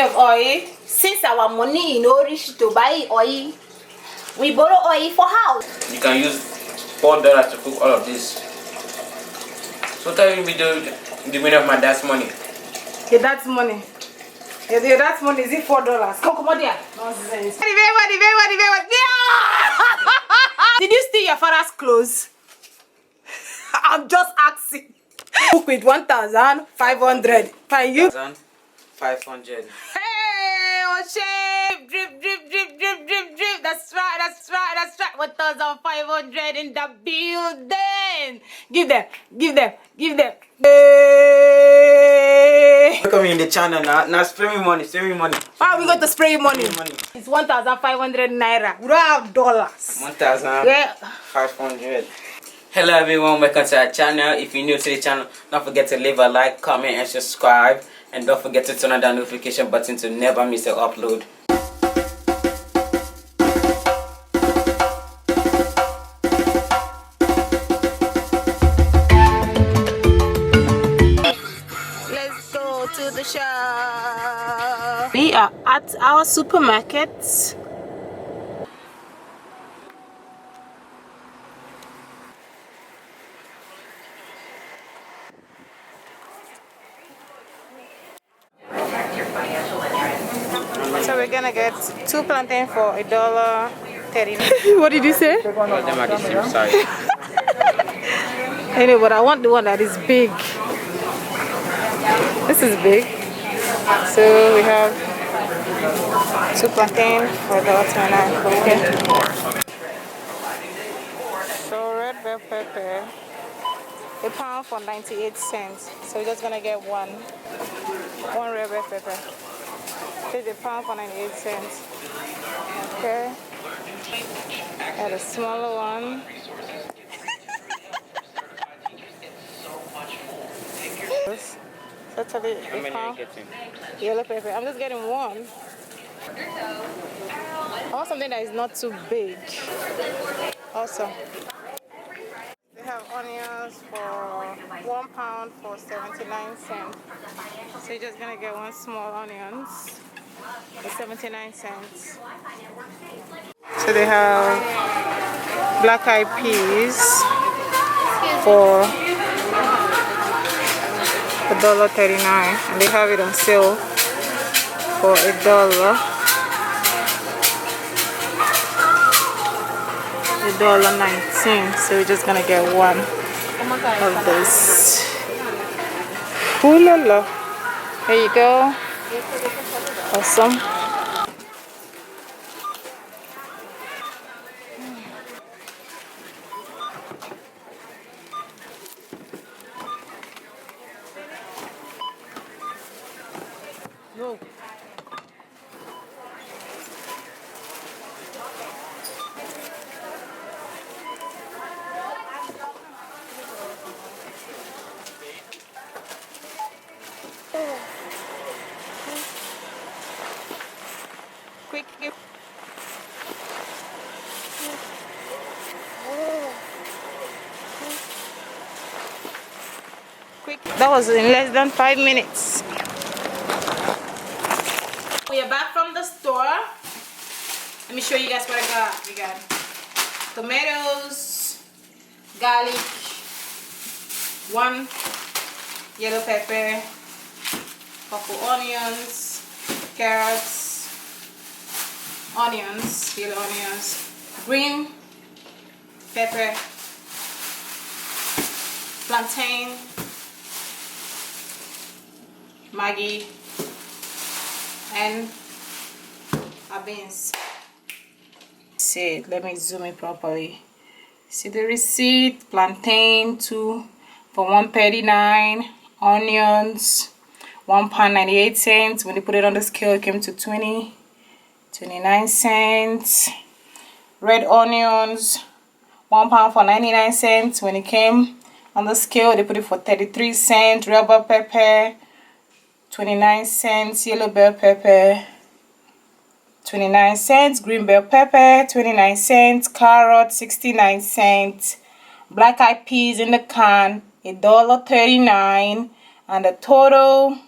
of oil. Since our money no reach to buy oil, we borrow oil for house. You can use $4 to cook all of this. So tell me the meaning of my dad's money. Your dad's money. Your dad's money is it $4? Come on there. Nonsense. Yeah. Did you steal your father's clothes? I'm just asking. Cook with 1,500. Can you? 1,500. Hey, oh shit! Drip. That's right. 1,500 in the building. Give them. Hey. Welcome in the channel now. Now spray me money. Oh, we got to spray money. It's 1,500 naira. We don't have dollars. 1,500. Hello everyone, welcome to our channel. If you're new to the channel, don't forget to leave a like, comment and subscribe. And don't forget to turn on that notification button to never miss an upload. Let's go to the shop. We are at our supermarket. So we're gonna get 2 plantains for $1.30. What did you say? All of them are the same size. Anyway, but I want the one that is big. This is big. So we have 2 plantains for $1.29. Okay. So red bell pepper, a pound for 98 cents. So we're just gonna get one red bell pepper. It's a pound for 98 cents. Okay. And a smaller one. Totally How many are you getting? Yellow pepper. I'm just getting one. I want something that is not too big. Also, they have onions for 1 pound for 79 cents. So you're just gonna get one small onions for 79 cents. So they have black-eyed peas for $1.39, and they have it on sale for $1.19. So we're just gonna get one of this. Ooh la la. There you go. Awesome. Go. Quick. That was in less than 5 minutes. We are back from the store. Let me show you guys what I got. We got tomatoes, garlic, 1 yellow pepper, purple onions, carrots, onions, yellow onions, green pepper, plantain, Maggi, and our beans. See, let me zoom in properly. See the receipt: plantain 2 for $1.39, onions 1 pound 98 cents. When they put it on the scale, it came to 29 cents. Red onions 1 pound for 99 cents. When it came on the scale, they put it for 33 cents. Red bell pepper 29 cents. Yellow bell pepper 29 cents. Green bell pepper 29 cents. Carrot 69 cents. Black eyed peas in the can $1.39, and the total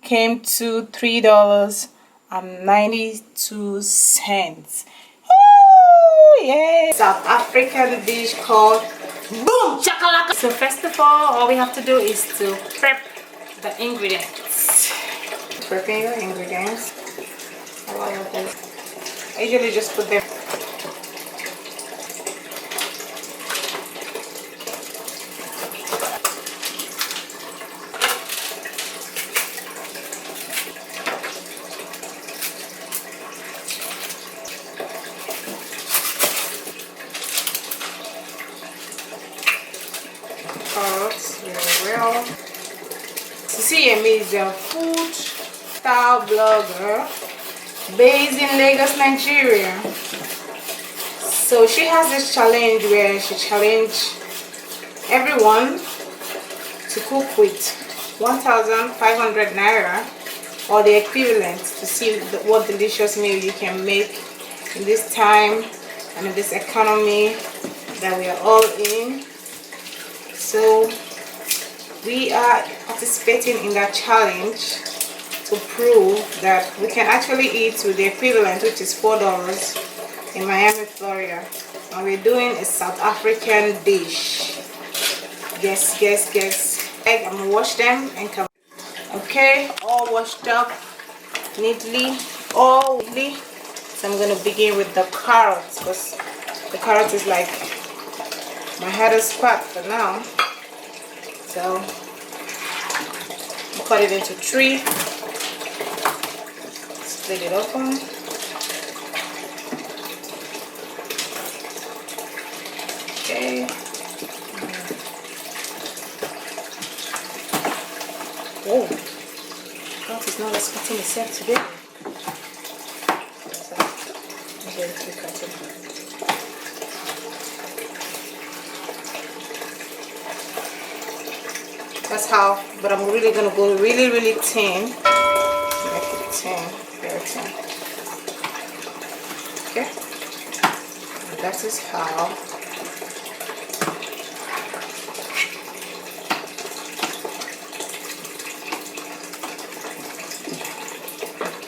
came to $3.92. Oh yeah! South African dish called boom chakalaka. So first of all we have to do is to prep the ingredients. Prepping your ingredients. A lot of them. I usually just put them. Sisiyemmie is a food style blogger based in Lagos, Nigeria. So she has this challenge where she challenged everyone to cook with 1,500 naira or the equivalent to see what delicious meal you can make in this time and in this economy that we are all in. So we are participating in that challenge to prove that we can actually eat with the equivalent, which is $4 in Miami, Florida. And we're doing a South African dish. Guess. I'm gonna wash them and come. Okay, all washed up neatly, all neatly. So I'm gonna begin with the carrots because the carrot is like my hardest part for now. So cut it into 3. Split it open. Okay. Oh, God is not as cutting itself today. So I'm going to be cutting. That's how, but I'm really gonna go really thin. Make it thin, very thin. Okay, and that is how.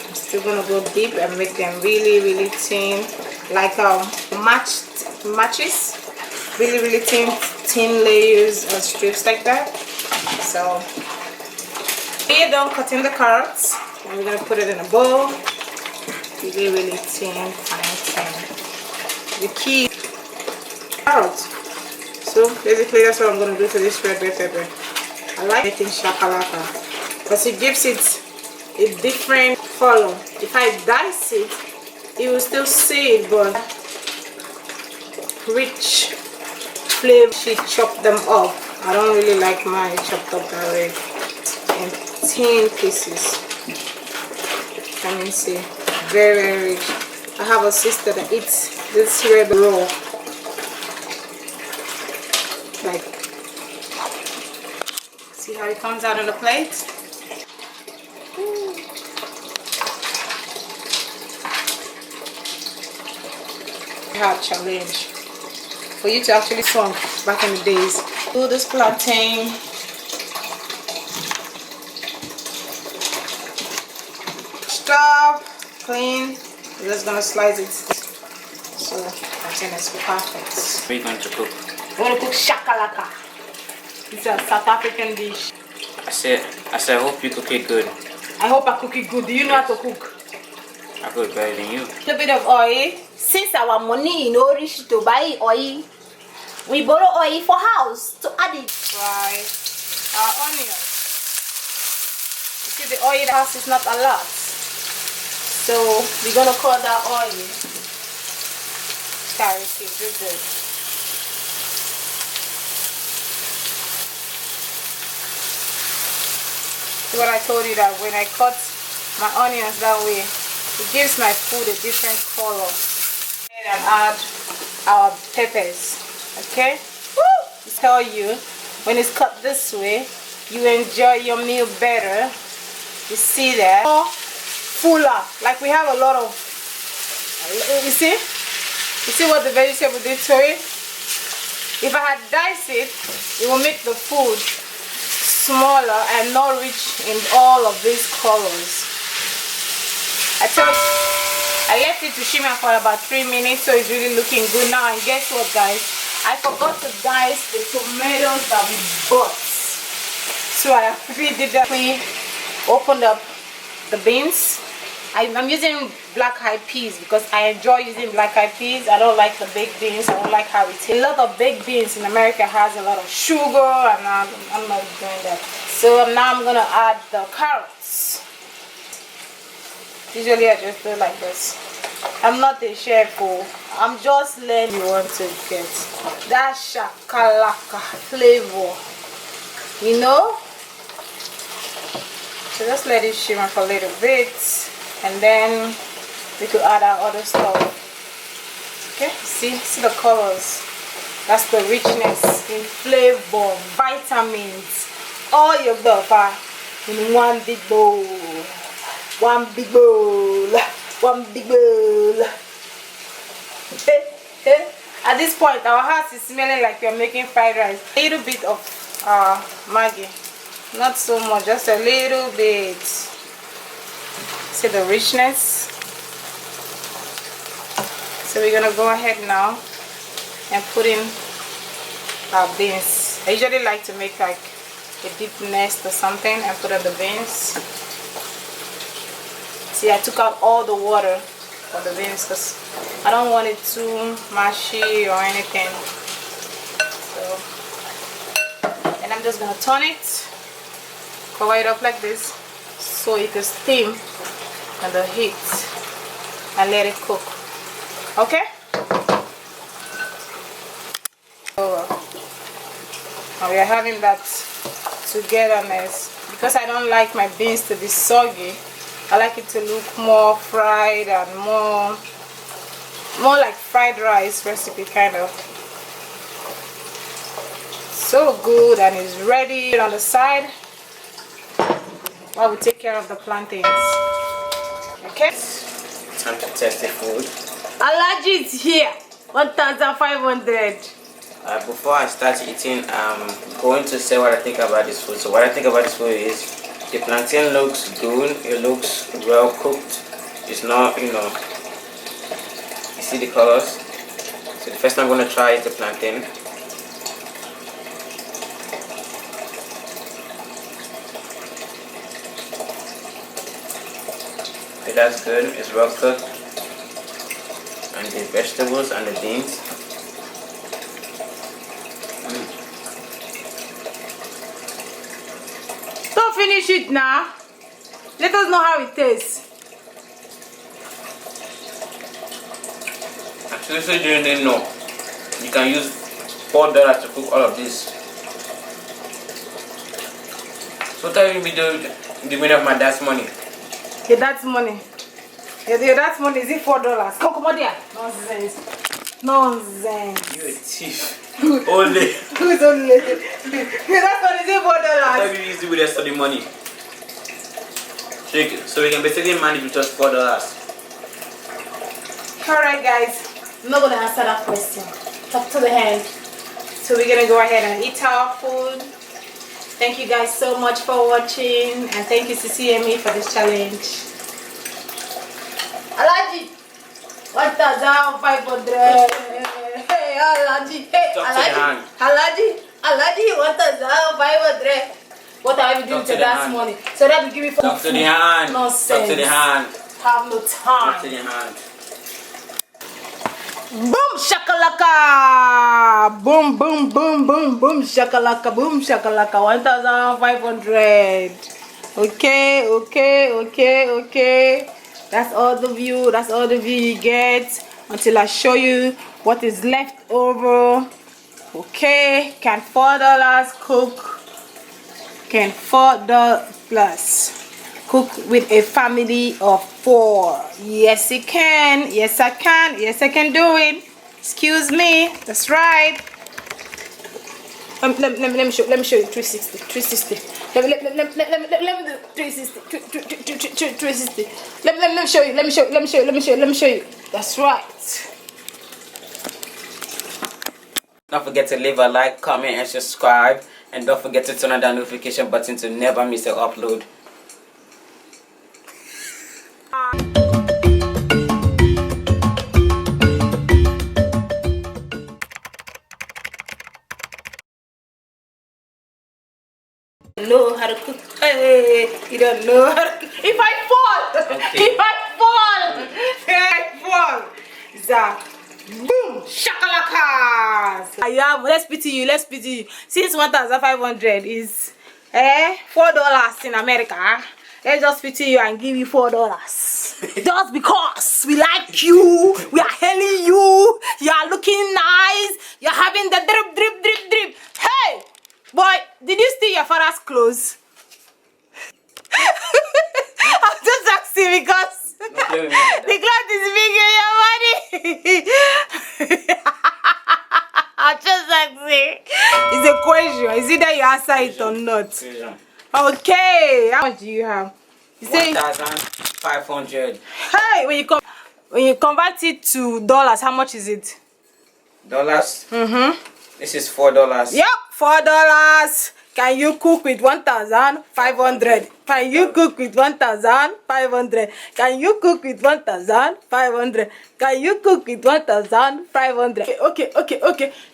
I'm still gonna go deep and make them really thin, like matches. Really thin layers or strips like that. So we're done cutting the carrots and we're gonna put it in a bowl. Really thin, fine. The key carrots. So basically that's what I'm gonna do to this red pepper. I like making chakalaka because it gives it a different color. If I dice it, you will still see it, but rich flavor. She chopped them up. I don't really like mine chopped up that way in thin pieces. Can you see? Very rich. I have a sister that eats this red raw. Like, see how it comes out on the plate? Hard challenge for you to actually song back in the days. Do this plantain. Stop, clean. We're just gonna slice it. So plantain is perfect. What are you going to cook? We're gonna cook chakalaka. It's a South African dish. I said, I hope you cook it good. I hope I cook it good. Do you know how to cook? I cook better than you. A little bit of oil. Since our money no reach to buy oil, we borrow oil for house to add it. Fry our onions. You see the oil in the house is not a lot. So we're gonna cut that oil. Carrot is real good. See what I told you, that when I cut my onions that way, it gives my food a different color. And add our peppers. Okay? Woo! I tell you, when it's cut this way, you enjoy your meal better. You see that? More fuller. Like we have a lot of, you see? You see what the vegetable did to it? If I had diced it, it will make the food smaller and not rich in all of these colors. I left it to shimmer for about 3 minutes, so it's really looking good now. And guess what, guys? I forgot to dice the tomatoes that we bought. So I quickly did that. We opened up the beans. I'm using black eyed peas because I enjoy using black eyed peas. I don't like the baked beans. I don't like how it tastes. A lot of baked beans in America has a lot of sugar, and I'm not doing that. So now I'm gonna add the carrots. Usually I just do it like this. I'm not a chef, I'm just learning. You want to get that shakalaka flavor, you know. So just let it shimmer for a little bit, and then we could add our other stuff. Okay, see the colors. That's the richness in flavor, vitamins, all your stuff in one big bowl. One big bowl. One big bowl. At this point, our house is smelling like we're making fried rice. A little bit of Maggi. Not so much, just a little bit. See the richness? So we're gonna go ahead now and put in our beans. I usually like to make like a deep nest or something and put in the beans. See, I took out all the water for the beans because I don't want it too mushy or anything. So, and I'm just gonna turn it, cover it up like this so it can steam on the heat and let it cook. Okay? So now we are having that togetherness. Because I don't like my beans to be soggy, I like it to look more fried and more like fried rice recipe kind of. So good, and it's ready on the side while we take care of the plantains. Okay? Time to test the food. Allergy is here. 1,500. Before I start eating, I'm going to say what I think about this food. So what I think about this food is the plantain looks good. It looks well cooked. It's not, you see the colors. So the first thing I'm going to try is the plantain. Okay, that's good. It's well cooked. And the vegetables and the beans. Don't finish it now. Let us know how it tastes. Actually, so you didn't know, you can use $4 to cook all of this. So tell me the meaning of my dad's money. Your dad's money. Your dad's money, is it $4? Come on there. Nonsense. Nonsense. You're a thief. Only. Who's only? Your dad's money, is it $4? Let me use the rest of the money. So we can basically manage with just $4. Alright guys, I'm not gonna answer that question. Talk to the hand. So we're gonna go ahead and eat our food. Thank you guys so much for watching, and thank you Sisiyemmie for this challenge. Alaji, 1,500. Hey Alaji, hey Alaji, 1,500. What are you doing to that money? So that will give me for talk to the hand. Nonsense. Talk to the hand. Have no time. Talk to the hand. Boom shakalaka, boom boom boom boom boom shakalaka, boom shakalaka, 1,500. Okay. That's all the view. That's all the view you get until I show you what is left over. Okay, can $4 cook? Can $4 cook with a family of 4? Yes, it can. Yes, I can. Yes, I can do it. Excuse me. That's right. Let me show you 360. Let me do 360. Let me show you. That's right. Don't forget to leave a like, comment, and subscribe. and don't forget to turn on that notification button to never miss an upload. Know how to cook. Hey, you don't know how to cook. If I fall, Okay. if I fall, Zach, boom, shakalaka. Yeah, let's pity you. Since 1,500 is $4 in America, let's just pity you and give you $4. Just because we like you, we are hailing you, you are looking nice, you're having the drip. Hey! Boy, did you steal your father's clothes? I'm just asking because the cloth is big in your body. I'm just asking. It's a question. Is it that you answer it or not? Okay. How much do you have? You say 1,500. Hey, when you convert it to dollars, how much is it? Dollars? Mm-hmm. This is $4. Yep, $4. Can you cook with 1,500? Can you cook with 1,500? Can you cook with 1,500? Can you cook with 1,500? Okay.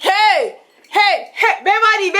Hey, everybody.